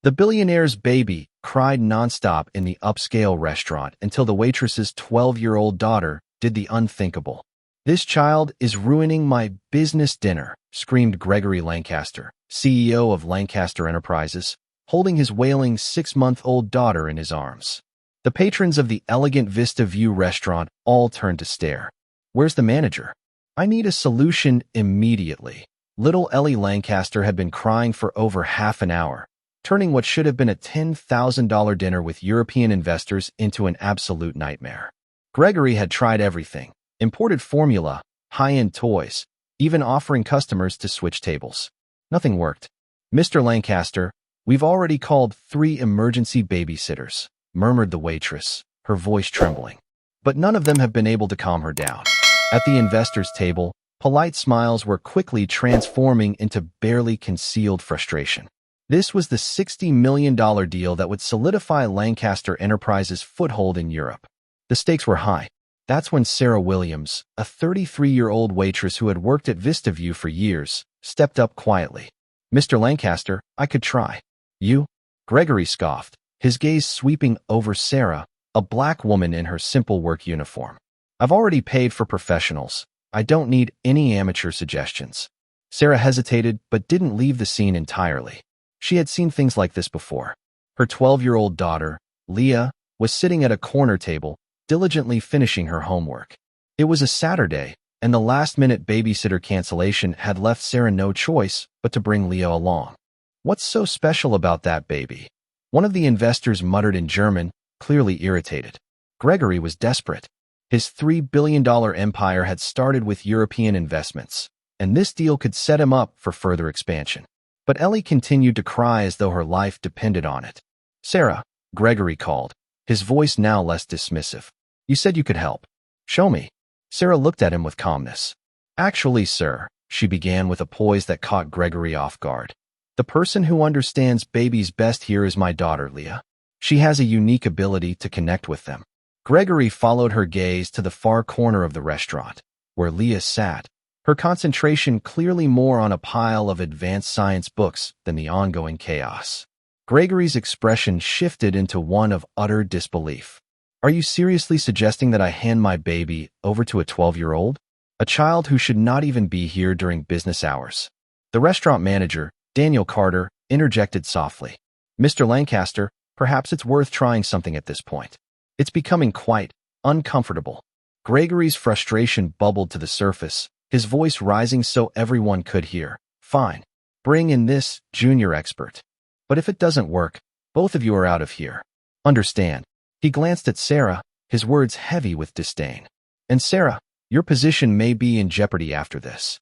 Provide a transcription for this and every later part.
The billionaire's baby cried nonstop in the upscale restaurant until the waitress's 12-year-old daughter did the unthinkable. "This child is ruining my business dinner," screamed Gregory Lancaster, CEO of Lancaster Enterprises, holding his wailing 6-month-old daughter in his arms. The patrons of the elegant Vista View restaurant all turned to stare. "Where's the manager? I need a solution immediately." Little Ellie Lancaster had been crying for over half an hour, turning what should have been a $10,000 dinner with European investors into an absolute nightmare. Gregory had tried everything: imported formula, high-end toys, even offering customers to switch tables. Nothing worked. "Mr. Lancaster, we've already called 3 emergency babysitters," murmured the waitress, her voice trembling. But none of them have been able to calm her down. At the investors' table, polite smiles were quickly transforming into barely concealed frustration. This was the $60 million deal that would solidify Lancaster Enterprises' foothold in Europe. The stakes were high. That's when Sarah Williams, a 33-year-old waitress who had worked at Vista View for years, stepped up quietly. "Mr. Lancaster, I could try." "You?" Gregory scoffed, his gaze sweeping over Sarah, a black woman in her simple work uniform. "I've already paid for professionals. I don't need any amateur suggestions." Sarah hesitated but didn't leave the scene entirely. She had seen things like this before. Her 12-year-old daughter, Leah, was sitting at a corner table, diligently finishing her homework. It was a Saturday, and the last-minute babysitter cancellation had left Sarah no choice but to bring Leah along. "What's so special about that baby?" one of the investors muttered in German, clearly irritated. Gregory was desperate. His $3 billion empire had started with European investments, and this deal could set him up for further expansion. But Ellie continued to cry as though her life depended on it. "Sarah," Gregory called, his voice now less dismissive. "You said you could help. Show me." Sarah looked at him with calmness. "Actually, sir," she began with a poise that caught Gregory off guard. "The person who understands babies best here is my daughter, Leah. She has a unique ability to connect with them." Gregory followed her gaze to the far corner of the restaurant, where Leah sat, her concentration clearly more on a pile of advanced science books than the ongoing chaos. Gregory's expression shifted into one of utter disbelief. "Are you seriously suggesting that I hand my baby over to a 12-year-old? A child who should not even be here during business hours?" The restaurant manager, Daniel Carter, interjected softly. "Mr. Lancaster, perhaps it's worth trying something at this point. It's becoming quite uncomfortable." Gregory's frustration bubbled to the surface, his voice rising so everyone could hear. "Fine. Bring in this junior expert. But if it doesn't work, both of you are out of here. Understand?" He glanced at Sarah, his words heavy with disdain. "And Sarah, your position may be in jeopardy after this."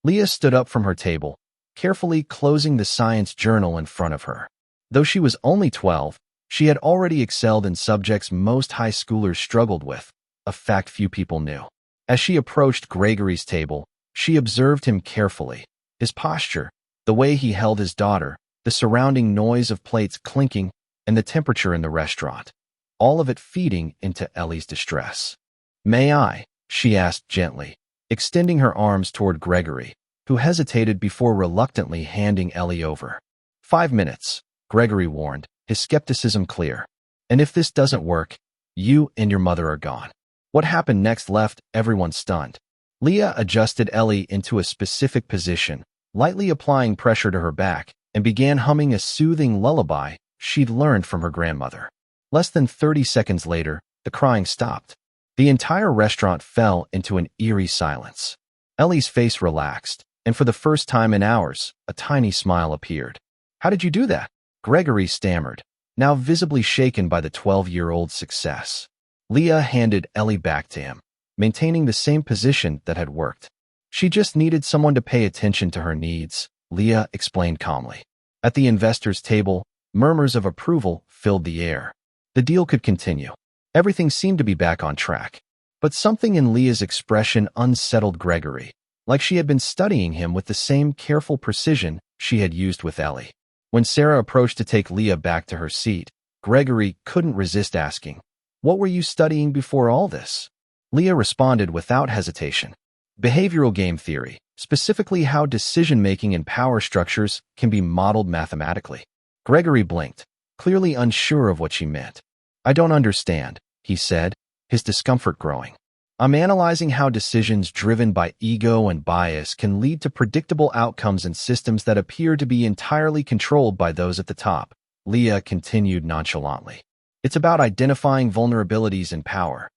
Leah stood up from her table, carefully closing the science journal in front of her. Though she was only 12, she had already excelled in subjects most high schoolers struggled with, a fact few people knew. As she approached Gregory's table, she observed him carefully. His posture, the way he held his daughter, the surrounding noise of plates clinking, and the temperature in the restaurant, all of it feeding into Ellie's distress. "May I?" she asked gently, extending her arms toward Gregory, who hesitated before reluctantly handing Ellie over. "5 minutes," Gregory warned, his skepticism clear. "And if this doesn't work, you and your mother are gone." What happened next left everyone stunned. Leah adjusted Ellie into a specific position, lightly applying pressure to her back, and began humming a soothing lullaby she'd learned from her grandmother. Less than 30 seconds later, the crying stopped. The entire restaurant fell into an eerie silence. Ellie's face relaxed, and for the first time in hours, a tiny smile appeared. "How did you do that?" Gregory stammered, now visibly shaken by the 12-year-old's success. Leah handed Ellie back to him, maintaining the same position that had worked. "She just needed someone to pay attention to her needs," Leah explained calmly. At the investors' table, murmurs of approval filled the air. The deal could continue. Everything seemed to be back on track. But something in Leah's expression unsettled Gregory, like she had been studying him with the same careful precision she had used with Ellie. When Sarah approached to take Leah back to her seat, Gregory couldn't resist asking, "What were you studying before all this?" Leah responded without hesitation. "Behavioral game theory, specifically how decision-making and power structures can be modeled mathematically." Gregory blinked, clearly unsure of what she meant. I don't understand, he said, his discomfort growing. I'm analyzing how decisions driven by ego and bias can lead to predictable outcomes in systems that appear to be entirely controlled by those at the top, Leah continued nonchalantly. It's about identifying vulnerabilities in power.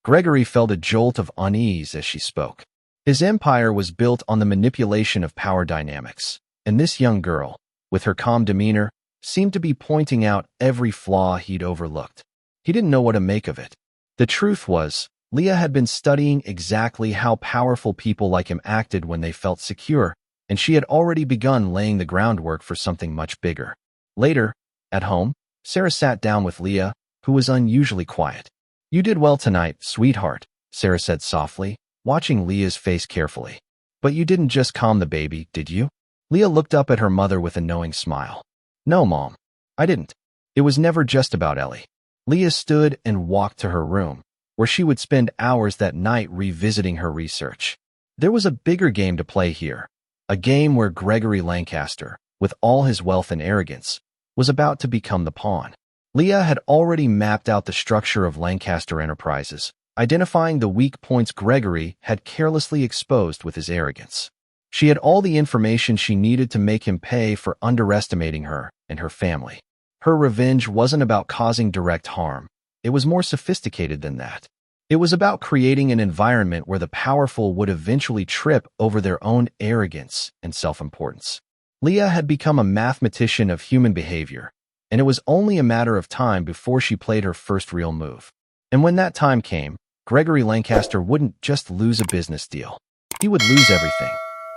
Gregory felt a jolt of unease as she spoke. His empire was built on the manipulation of power dynamics, and this young girl, with her calm demeanor, seemed to be pointing out every flaw he'd overlooked. He didn't know what to make of it. The truth was, Leah had been studying exactly how powerful people like him acted when they felt secure, and she had already begun laying the groundwork for something much bigger. Later, at home, Sarah sat down with Leah, who was unusually quiet. You did well tonight, sweetheart, Sarah said softly, watching Leah's face carefully. But you didn't just calm the baby, did you? Leah looked up at her mother with a knowing smile. No, Mom. I didn't. It was never just about Ellie. Leah stood and walked to her room, where she would spend hours that night revisiting her research. There was a bigger game to play here, a game where Gregory Lancaster, with all his wealth and arrogance, was about to become the pawn. Leah had already mapped out the structure of Lancaster Enterprises, identifying the weak points Gregory had carelessly exposed with his arrogance. She had all the information she needed to make him pay for underestimating her and her family. Her revenge wasn't about causing direct harm. It was more sophisticated than that. It was about creating an environment where the powerful would eventually trip over their own arrogance and self-importance. Leah had become a mathematician of human behavior, and it was only a matter of time before she played her first real move. And when that time came, Gregory Lancaster wouldn't just lose a business deal. He would lose everything.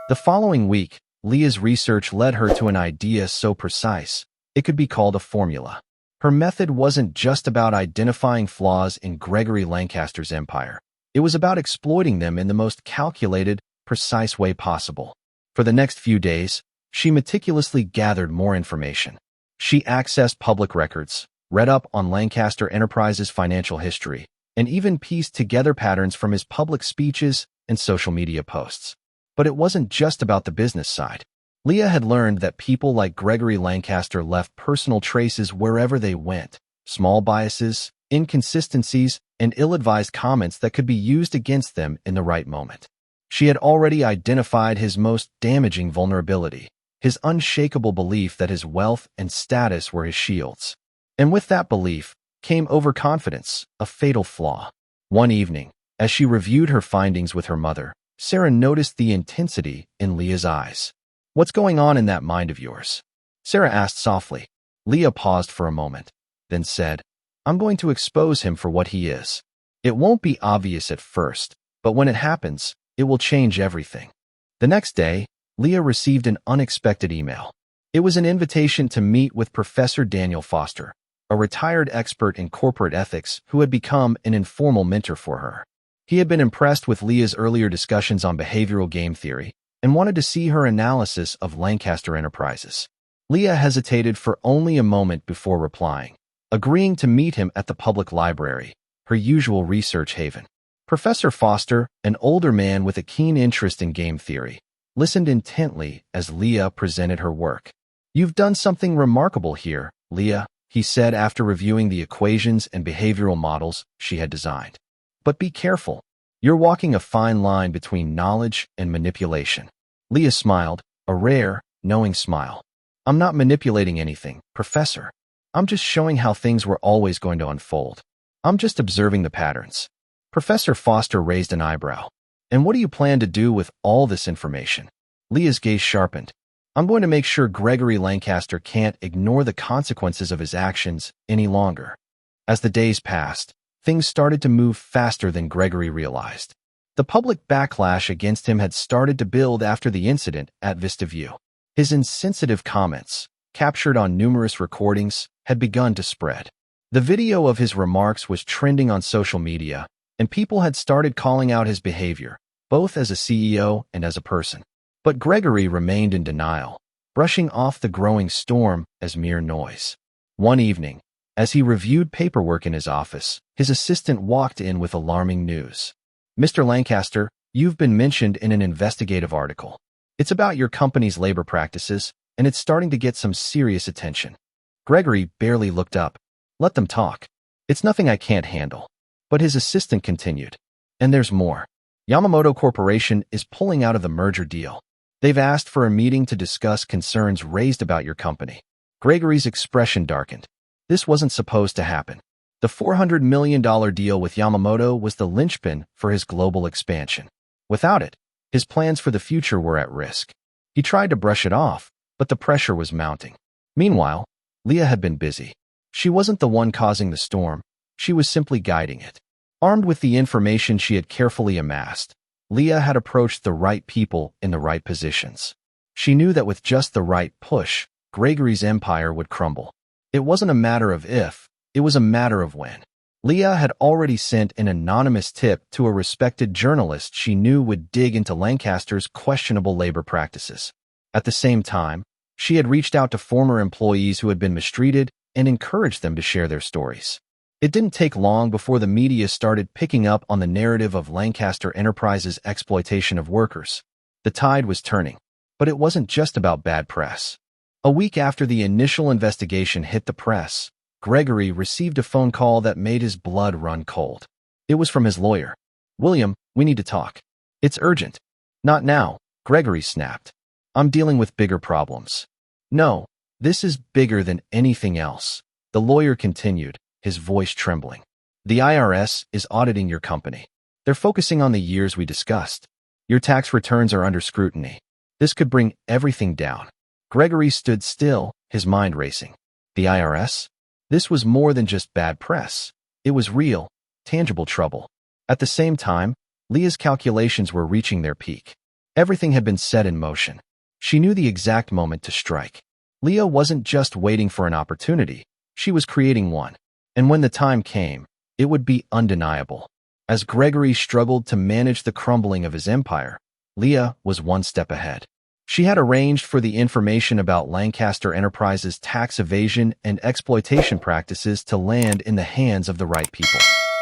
The following week, Leah's research led her to an idea so precise, it could be called a formula. Her method wasn't just about identifying flaws in Gregory Lancaster's empire. It was about exploiting them in the most calculated, precise way possible. For the next few days, she meticulously gathered more information. She accessed public records, read up on Lancaster Enterprises' financial history, and even pieced together patterns from his public speeches and social media posts. But it wasn't just about the business side. Leah had learned that people like Gregory Lancaster left personal traces wherever they went, small biases, inconsistencies, and ill-advised comments that could be used against them in the right moment. She had already identified his most damaging vulnerability, his unshakable belief that his wealth and status were his shields. And with that belief came overconfidence, a fatal flaw. One evening, as she reviewed her findings with her mother, Sarah noticed the intensity in Leah's eyes. What's going on in that mind of yours? Sarah asked softly. Leah paused for a moment, then said, I'm going to expose him for what he is. It won't be obvious at first, but when it happens, it will change everything. The next day, Leah received an unexpected email. It was an invitation to meet with Professor Daniel Foster, a retired expert in corporate ethics who had become an informal mentor for her. He had been impressed with Leah's earlier discussions on behavioral game theory and wanted to see her analysis of Lancaster Enterprises. Leah hesitated for only a moment before replying, agreeing to meet him at the public library, her usual research haven. Professor Foster, an older man with a keen interest in game theory, listened intently as Leah presented her work. You've done something remarkable here, Leah, he said after reviewing the equations and behavioral models she had designed. But be careful. You're walking a fine line between knowledge and manipulation. Leah smiled, a rare, knowing smile. I'm not manipulating anything, Professor. I'm just showing how things were always going to unfold. I'm just observing the patterns. Professor Foster raised an eyebrow. And what do you plan to do with all this information? Leah's gaze sharpened. I'm going to make sure Gregory Lancaster can't ignore the consequences of his actions any longer. As the days passed, things started to move faster than Gregory realized. The public backlash against him had started to build after the incident at Vista View. His insensitive comments, captured on numerous recordings, had begun to spread. The video of his remarks was trending on social media, and people had started calling out his behavior, both as a CEO and as a person. But Gregory remained in denial, brushing off the growing storm as mere noise. One evening, as he reviewed paperwork in his office, his assistant walked in with alarming news. Mr. Lancaster, you've been mentioned in an investigative article. It's about your company's labor practices, and it's starting to get some serious attention. Gregory barely looked up. Let them talk. It's nothing I can't handle. But his assistant continued. And there's more. Yamamoto Corporation is pulling out of the merger deal. They've asked for a meeting to discuss concerns raised about your company. Gregory's expression darkened. This wasn't supposed to happen. The $400 million deal with Yamamoto was the linchpin for his global expansion. Without it, his plans for the future were at risk. He tried to brush it off, but the pressure was mounting. Meanwhile, Leah had been busy. She wasn't the one causing the storm. She was simply guiding it. Armed with the information she had carefully amassed, Leah had approached the right people in the right positions. She knew that with just the right push, Gregory's empire would crumble. It wasn't a matter of if, it was a matter of when. Leah had already sent an anonymous tip to a respected journalist she knew would dig into Lancaster's questionable labor practices. At the same time, she had reached out to former employees who had been mistreated and encouraged them to share their stories. It didn't take long before the media started picking up on the narrative of Lancaster Enterprises' exploitation of workers. The tide was turning, but it wasn't just about bad press. A week after the initial investigation hit the press, Gregory received a phone call that made his blood run cold. It was from his lawyer. "William, we need to talk. It's urgent." "Not now," Gregory snapped. "I'm dealing with bigger problems." "No, this is bigger than anything else," the lawyer continued, his voice trembling. "The IRS is auditing your company. They're focusing on the years we discussed. Your tax returns are under scrutiny. This could bring everything down." Gregory stood still, his mind racing. The IRS? This was more than just bad press. It was real, tangible trouble. At the same time, Leah's calculations were reaching their peak. Everything had been set in motion. She knew the exact moment to strike. Leah wasn't just waiting for an opportunity. She was creating one. And when the time came, it would be undeniable. As Gregory struggled to manage the crumbling of his empire, Leah was one step ahead. She had arranged for the information about Lancaster Enterprises' tax evasion and exploitation practices to land in the hands of the right people.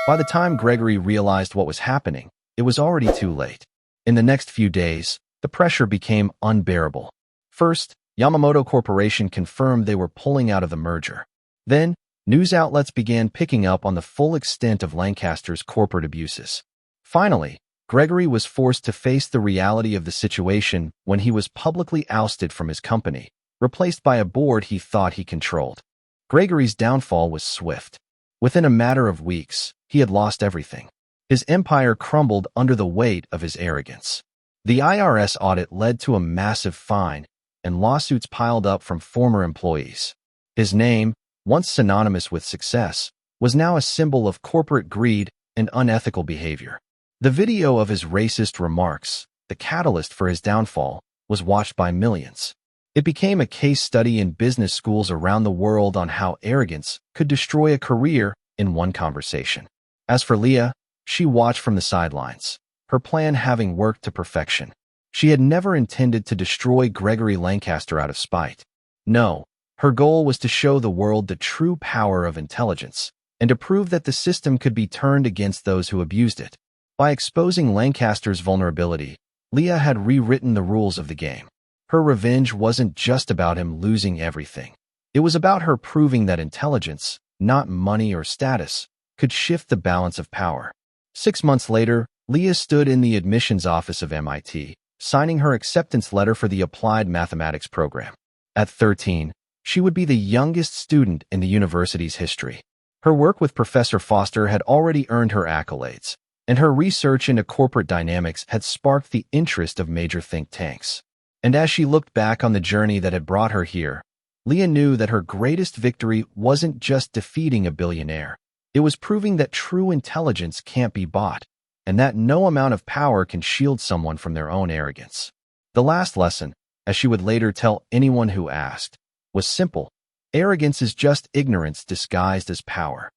By the time Gregory realized what was happening, it was already too late. In the next few days, the pressure became unbearable. First, Yamamoto Corporation confirmed they were pulling out of the merger. Then, news outlets began picking up on the full extent of Lancaster's corporate abuses. Finally, Gregory was forced to face the reality of the situation when he was publicly ousted from his company, replaced by a board he thought he controlled. Gregory's downfall was swift. Within a matter of weeks, he had lost everything. His empire crumbled under the weight of his arrogance. The IRS audit led to a massive fine, and lawsuits piled up from former employees. His name, once synonymous with success, was now a symbol of corporate greed and unethical behavior. The video of his racist remarks, the catalyst for his downfall, was watched by millions. It became a case study in business schools around the world on how arrogance could destroy a career in one conversation. As for Leah, she watched from the sidelines, her plan having worked to perfection. She had never intended to destroy Gregory Lancaster out of spite. No, her goal was to show the world the true power of intelligence and to prove that the system could be turned against those who abused it. By exposing Lancaster's vulnerability, Leah had rewritten the rules of the game. Her revenge wasn't just about him losing everything. It was about her proving that intelligence, not money or status, could shift the balance of power. 6 months later, Leah stood in the admissions office of MIT, signing her acceptance letter for the Applied Mathematics program. At 13, she would be the youngest student in the university's history. Her work with Professor Foster had already earned her accolades, and her research into corporate dynamics had sparked the interest of major think tanks. And as she looked back on the journey that had brought her here, Leah knew that her greatest victory wasn't just defeating a billionaire. It was proving that true intelligence can't be bought, and that no amount of power can shield someone from their own arrogance. The last lesson, as she would later tell anyone who asked, was simple. Arrogance is just ignorance disguised as power.